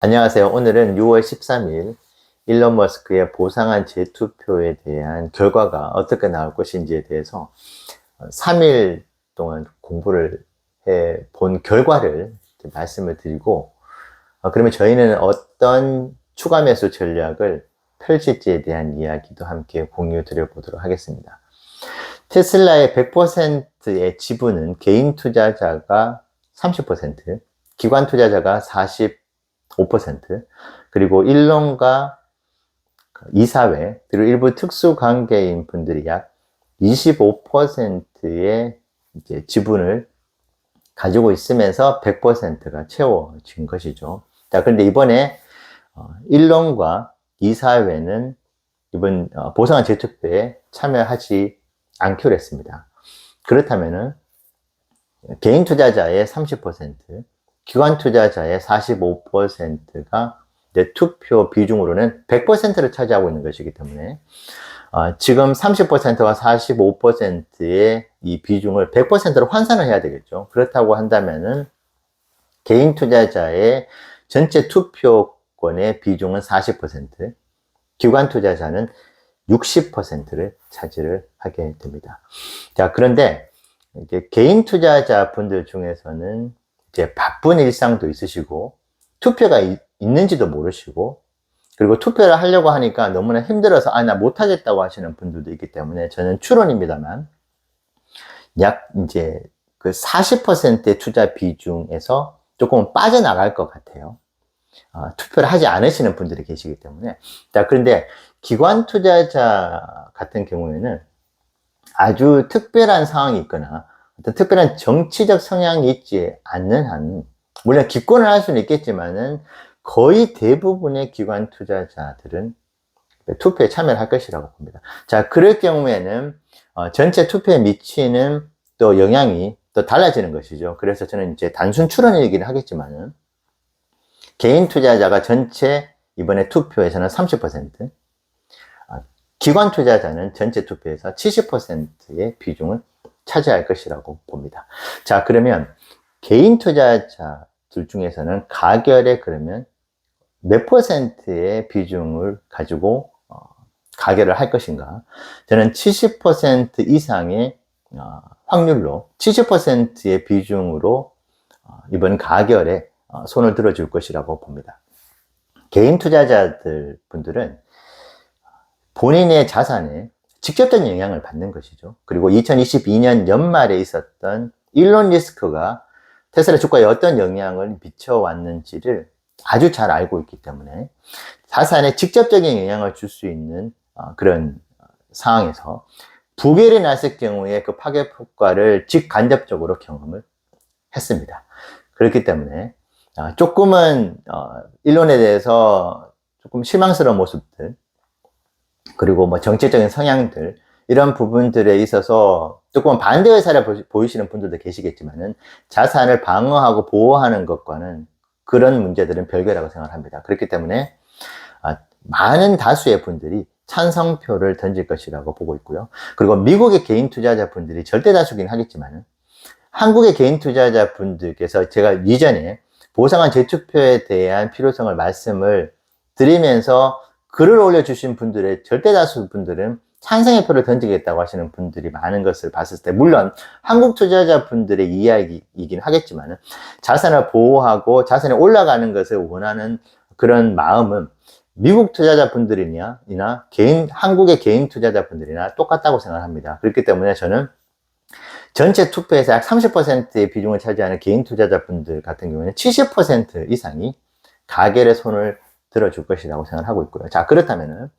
안녕하세요. 오늘은 6월 13일 일론 머스크의 보상한 재투표에 대한 결과가 어떻게 나올 것인지에 대해서 3일 동안 공부를 해 본 결과를 말씀을 드리고, 그러면 저희는 어떤 추가 매수 전략을 펼칠지에 대한 이야기도 함께 공유 드려보도록 하겠습니다. 테슬라의 100%의 지분은 개인 투자자가 30%, 기관 투자자가 45%, 그리고 일론과 이사회, 그리고 일부 특수관계인 분들이 약 25%의 이제 지분을 가지고 있으면서 100%가 채워진 것이죠. 자, 그런데 이번에 일론과 이사회는 이번 보상한 재투표에 참여하지 않기로 했습니다. 그렇다면은 개인 투자자의 30%, 기관 투자자의 45%가 투표 비중으로는 100%를 차지하고 있는 것이기 때문에 지금 30%와 45%의 이 비중을 100%로 환산을 해야 되겠죠. 그렇다고 한다면은 개인 투자자의 전체 투표권의 비중은 40%, 기관 투자자는 60%를 차지를 하게 됩니다. 자, 그런데 이제 개인 투자자 분들 중에서는 이제 바쁜 일상도 있으시고, 투표가 있는지도 모르시고, 그리고 투표를 하려고 하니까 너무나 힘들어서, 나 못하겠다고 하시는 분들도 있기 때문에 저는 추론입니다만, 약 이제 그 40%의 투자 비중에서 조금 빠져나갈 것 같아요. 투표를 하지 않으시는 분들이 계시기 때문에. 자, 그런데 기관 투자자 같은 경우에는 아주 특별한 상황이 있거나 어떤 특별한 정치적 성향이 있지 않는 한, 물론 기권을 할 수는 있겠지만은 거의 대부분의 기관 투자자들은 투표에 참여를 할 것이라고 봅니다. 자, 그럴 경우에는 전체 투표에 미치는 또 영향이 또 달라지는 것이죠. 그래서 저는 이제 단순 추론이긴 하겠지만은 개인 투자자가 전체 이번에 투표에서는 30%, 기관 투자자는 전체 투표에서 70%의 비중을 차지할 것이라고 봅니다. 자, 그러면 개인 투자자들 중에서는 가결에 그러면 몇 %의 비중을 가지고 가결을 할 것인가? 저는 70% 이상의 확률로 70%의 비중으로 이번 가결에 손을 들어줄 것이라고 봅니다. 개인 투자자들 분들은 본인의 자산에 직접적인 영향을 받는 것이죠. 그리고 2022년 연말에 있었던 일론 머스크가 테슬라 주가에 어떤 영향을 미쳐왔는지를 아주 잘 알고 있기 때문에 자산에 직접적인 영향을 줄 수 있는 그런 상황에서 부결이 났을 경우에 그 파괴 효과를 직간접적으로 경험을 했습니다. 그렇기 때문에 조금은 일론에 대해서 조금 실망스러운 모습들, 그리고 뭐 정치적인 성향들, 이런 부분들에 있어서 조금 반대 의사를 보이시는 분들도 계시겠지만은 자산을 방어하고 보호하는 것과는 그런 문제들은 별개라고 생각합니다. 그렇기 때문에 많은 다수의 분들이 찬성표를 던질 것이라고 보고 있고요. 그리고 미국의 개인 투자자 분들이 절대 다수긴 하겠지만은 한국의 개인 투자자 분들께서 제가 이전에 보상한 재투표에 대한 필요성을 말씀을 드리면서 글을 올려주신 분들의 절대 다수 분들은 찬성의 표를 던지겠다고 하시는 분들이 많은 것을 봤을 때, 물론 한국 투자자 분들의 이야기이긴 하겠지만 자산을 보호하고 자산이 올라가는 것을 원하는 그런 마음은 미국 투자자 분들이나 한국의 개인 투자자 분들이나 똑같다고 생각합니다. 그렇기 때문에 저는 전체 투표에서 약 30%의 비중을 차지하는 개인 투자자 분들 같은 경우에는 70% 이상이 가결의 손을 들어줄 것이라고 생각하고 있고요. 자, 그렇다면은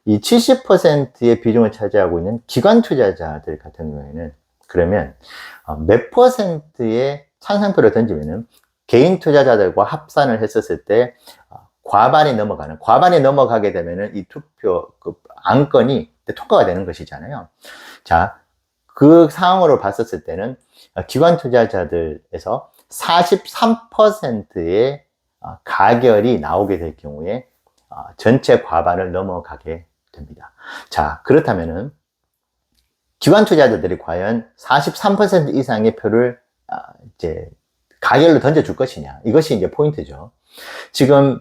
이 70%의 비중을 차지하고 있는 기관 투자자들 같은 경우에는 그러면 몇 %의 찬성표를 던지면은 개인 투자자들과 합산을 했었을 때 과반이 넘어가게 되면은 이 투표 그 안건이 통과가 되는 것이잖아요. 자, 그 상황으로 봤었을 때는 기관 투자자들에서 43%의 가결이 나오게 될 경우에 전체 과반을 넘어가게 됩니다. 자, 그렇다면은 기관 투자자들이 과연 43% 이상의 표를 이제 가결로 던져줄 것이냐, 이것이 이제 포인트죠. 지금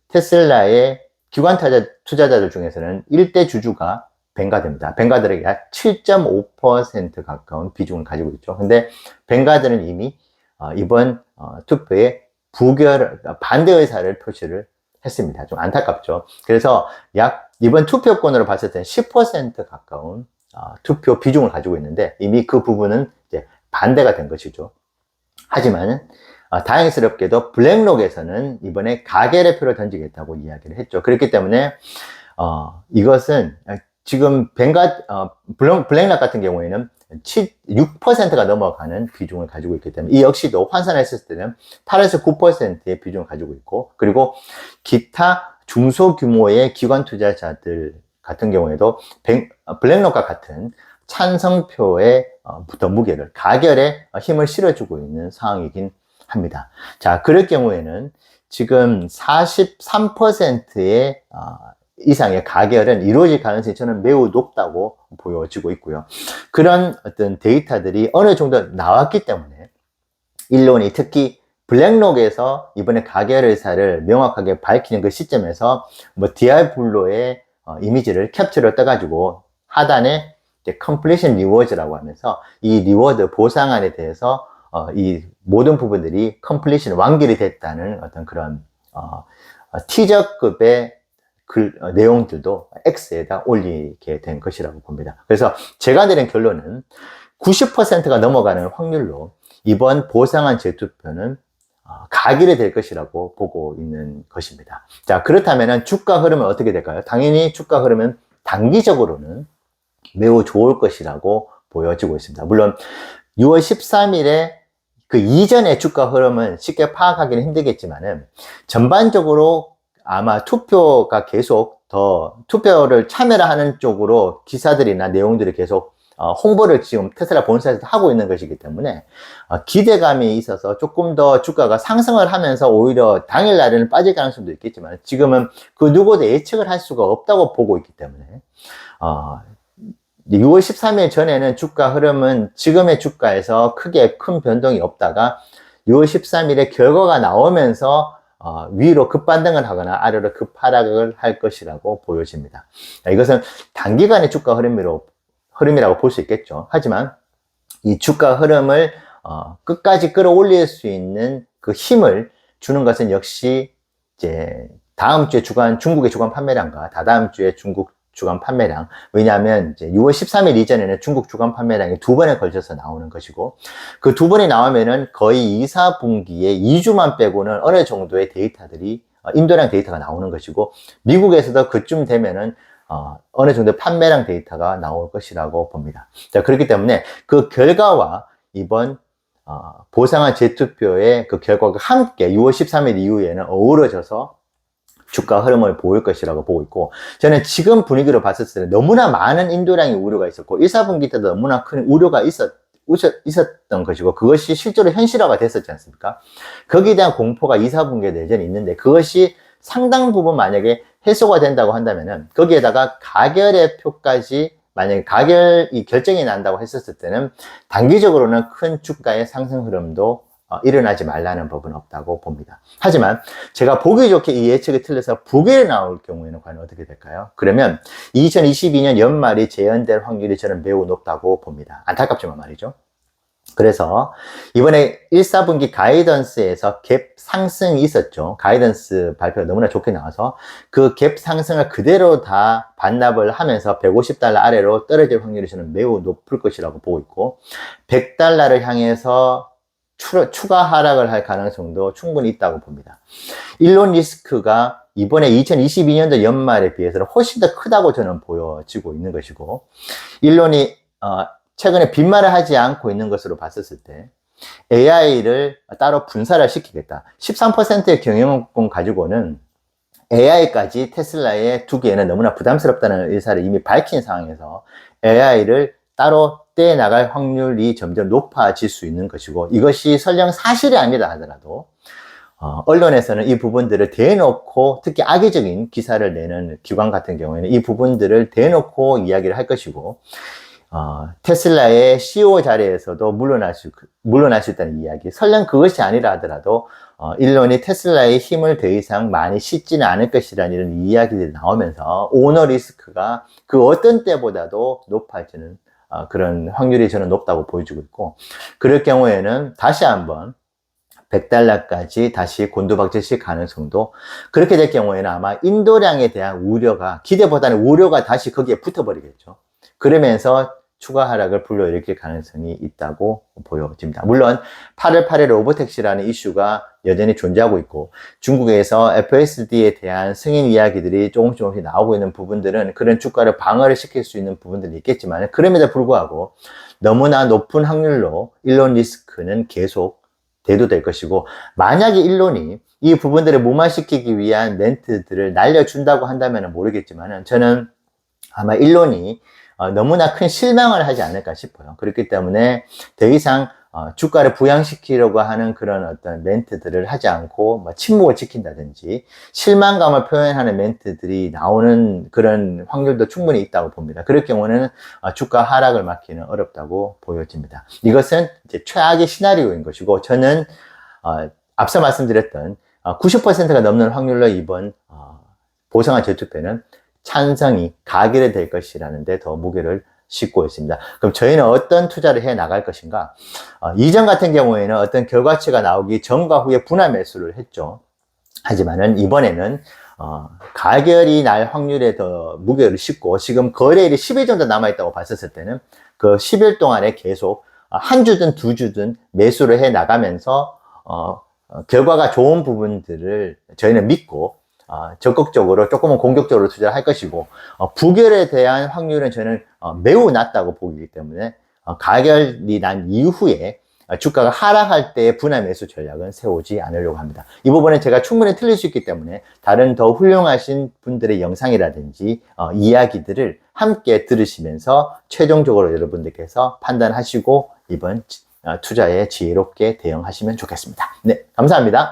테슬라의 기관 투자자들 중에서는 1대 주주가 벵가드입니다. 벵가드가 약 7.5% 가까운 비중을 가지고 있죠. 근데 벵가드는 이미 이번 투표에 반대 의사를 표시를 했습니다. 좀 안타깝죠. 그래서 약 이번 투표권으로 봤을 때는 10% 가까운 투표 비중을 가지고 있는데 이미 그 부분은 이제 반대가 된 것이죠. 하지만 다행스럽게도 블랙록에서는 이번에 가결의 표를 던지겠다고 이야기를 했죠. 그렇기 때문에 이것은 지금 블랙록 같은 경우에는 6%가 넘어가는 비중을 가지고 있기 때문에 이 역시도 환산했을 때는 8에서 9%의 비중을 가지고 있고, 그리고 기타 중소규모의 기관 투자자들 같은 경우에도 블랙록과 같은 찬성표의 더 무게를, 가결에 힘을 실어주고 있는 상황이긴 합니다. 자, 그럴 경우에는 지금 43%의 이상의 가결은 이루어질 가능성이 저는 매우 높다고 보여지고 있고요. 그런 어떤 데이터들이 어느 정도 나왔기 때문에 일론이 특히 블랙록에서 이번에 가결 의사를 명확하게 밝히는 그 시점에서 디아블로의 이미지를 캡처를 떠가지고 하단에 completion rewards라고 하면서 이 리워드 보상안에 대해서 이 모든 부분들이 completion 완결이 됐다는 어떤 그런 티저급의 내용들도 X에다 올리게 된 것이라고 봅니다. 그래서 제가 내린 결론은 90%가 넘어가는 확률로 이번 보상안 재투표는 가결이 될 것이라고 보고 있는 것입니다. 자, 그렇다면 주가 흐름은 어떻게 될까요? 당연히 주가 흐름은 단기적으로는 매우 좋을 것이라고 보여지고 있습니다. 물론 6월 13일에 그 이전의 주가 흐름은 쉽게 파악하기는 힘들겠지만은 전반적으로 아마 투표가 계속 투표를 참여를 하는 쪽으로 기사들이나 내용들이 계속 홍보를 지금 테슬라 본사에서 하고 있는 것이기 때문에 기대감이 있어서 조금 더 주가가 상승을 하면서 오히려 당일날에는 빠질 가능성도 있겠지만 지금은 그 누구도 예측을 할 수가 없다고 보고 있기 때문에 6월 13일 전에는 주가 흐름은 지금의 주가에서 크게 큰 변동이 없다가 6월 13일에 결과가 나오면서 위로 급반등을 하거나 아래로 급하락을 할 것이라고 보여집니다. 이것은 단기간의 주가 흐름이라고 볼 수 있겠죠. 하지만 이 주가 흐름을 끝까지 끌어올릴 수 있는 그 힘을 주는 것은 역시 이제 다음 주에 중국의 주간 판매량과 다다음 주에 중국 주간 판매량. 왜냐하면 이제 6월 13일 이전에는 중국 주간 판매량이 2번에 걸쳐서 나오는 것이고, 그 2번이 나오면은 거의 2, 4분기에 2주만 빼고는 어느 정도의 데이터들이, 인도량 데이터가 나오는 것이고, 미국에서도 그쯤 되면은, 어느 정도 판매량 데이터가 나올 것이라고 봅니다. 자, 그렇기 때문에 그 결과와 이번, 보상한 재투표의 그 결과가 함께 6월 13일 이후에는 어우러져서 주가 흐름을 보일 것이라고 보고 있고, 저는 지금 분위기로 봤을 때는 너무나 많은 인도량의 우려가 있었고 1, 4분기 때도 너무나 큰 우려가 있었던 것이고, 그것이 실제로 현실화가 됐었지 않습니까? 거기에 대한 공포가 2, 4분기에 여전히 있는데, 그것이 상당 부분 만약에 해소가 된다고 한다면은 거기에다가 가결의 표까지 만약에 가결이 결정이 난다고 했었을 때는 단기적으로는 큰 주가의 상승 흐름도 일어나지 말라는 법은 없다고 봅니다. 하지만 제가 보기 좋게 이 예측이 틀려서 부결이 나올 경우에는 과연 어떻게 될까요? 그러면 2022년 연말이 재연될 확률이 저는 매우 높다고 봅니다. 안타깝지만 말이죠. 그래서 이번에 1, 4분기 가이던스에서 갭 상승이 있었죠. 가이던스 발표가 너무나 좋게 나와서 그 갭 상승을 그대로 다 반납을 하면서 $150 아래로 떨어질 확률이 저는 매우 높을 것이라고 보고 있고, $100를 향해서 추가 하락을 할 가능성도 충분히 있다고 봅니다. 일론 리스크가 이번에 2022년도 연말에 비해서는 훨씬 더 크다고 저는 보여지고 있는 것이고, 일론이 최근에 빈말을 하지 않고 있는 것으로 봤었을 때 AI를 따로 분사를 시키겠다. 13%의 경영권 가지고는 AI까지 테슬라에 두기에는 너무나 부담스럽다는 의사를 이미 밝힌 상황에서 AI를 따로 떼나갈 확률이 점점 높아질 수 있는 것이고, 이것이 설령 사실이 아니다 하더라도 언론에서는 이 부분들을 대놓고, 특히 악의적인 기사를 내는 기관 같은 경우에는 이 부분들을 대놓고 이야기를 할 것이고, 테슬라의 CEO 자리에서도 물러날 수 있다는 이야기, 설령 그것이 아니라 하더라도 일론이 테슬라의 힘을 더 이상 많이 싣지는 않을 것이라는 이런 이야기들이 나오면서 오너 리스크가 그 어떤 때보다도 높아지는 그런 확률이 저는 높다고 보여지고 있고, 그럴 경우에는 다시 한번 $100까지 다시 곤두박질식 가능성도, 그렇게 될 경우에는 아마 인도량에 대한 우려가, 기대보다는 우려가 다시 거기에 붙어버리겠죠. 그러면서 추가 하락을 불러일으킬 가능성이 있다고 보여집니다. 물론 8월 8일 로보택시라는 이슈가 여전히 존재하고 있고, 중국에서 FSD에 대한 승인 이야기들이 조금씩 나오고 있는 부분들은 그런 주가를 방어를 시킬 수 있는 부분들이 있겠지만, 그럼에도 불구하고 너무나 높은 확률로 일론 리스크는 계속 대두될 것이고, 만약에 일론이 이 부분들을 무마시키기 위한 멘트들을 날려준다고 한다면 모르겠지만, 저는 아마 일론이 너무나 큰 실망을 하지 않을까 싶어요. 그렇기 때문에 더 이상 주가를 부양시키려고 하는 그런 어떤 멘트들을 하지 않고 뭐 침묵을 지킨다든지 실망감을 표현하는 멘트들이 나오는 그런 확률도 충분히 있다고 봅니다. 그럴 경우는 주가 하락을 막기는 어렵다고 보여집니다. 이것은 이제 최악의 시나리오인 것이고, 저는 앞서 말씀드렸던 90%가 넘는 확률로 이번 보상한 저축배는 찬성이 가결될 것이라는 데 더 무게를 싣고 있습니다. 그럼 저희는 어떤 투자를 해 나갈 것인가? 이전 같은 경우에는 어떤 결과치가 나오기 전과 후에 분할 매수를 했죠. 하지만은 이번에는 가결이 날 확률에 더 무게를 싣고, 지금 거래일이 10일 정도 남아있다고 봤었을 때는 그 10일 동안에 계속 한 주든 두 주든 매수를 해 나가면서 결과가 좋은 부분들을 저희는 믿고 적극적으로 조금은 공격적으로 투자를 할 것이고, 부결에 대한 확률은 저는 매우 낮다고 보기 때문에 가결이 난 이후에 주가가 하락할 때의 분할 매수 전략은 세우지 않으려고 합니다. 이 부분은 제가 충분히 틀릴 수 있기 때문에 다른 더 훌륭하신 분들의 영상이라든지 이야기들을 함께 들으시면서 최종적으로 여러분들께서 판단하시고 이번 투자에 지혜롭게 대응하시면 좋겠습니다. 네, 감사합니다.